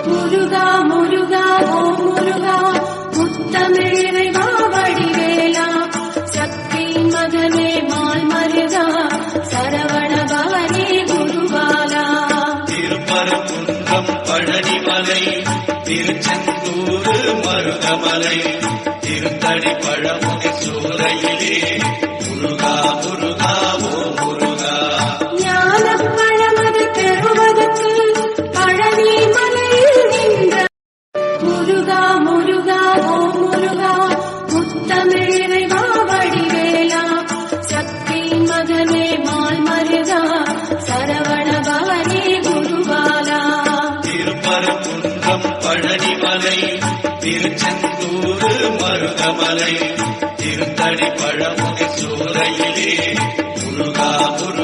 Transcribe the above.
முருகா முருகா ஓம் முருகா முத்தமிழிறைவா வடிவேலா சக்தி மகனே மால் மருகா சரவணபவனே குருபாலா. திருப்பரங்குன்றம் பழனிமலை திருச்செந்தூர் மருதமலை திருத்தடி பழமுதி சூறையிலே முருகா முருகா ஓ முருகா. ஞானப் பழமது பெறுவதற்கு பழனி மலையில் நின்ற முருகா முருகா ஓம் முருகா முத்தமிழிறைவா வடிவேலா சக்தி மகனே மால் மருகா சரவணபவனே குருபாலா. திருப்பரங்குன்றம் பழனிமலை திருச்செந்தூர் மருதமலை திருத்தடி பழமுதி சூறையிலே முருகா முருகா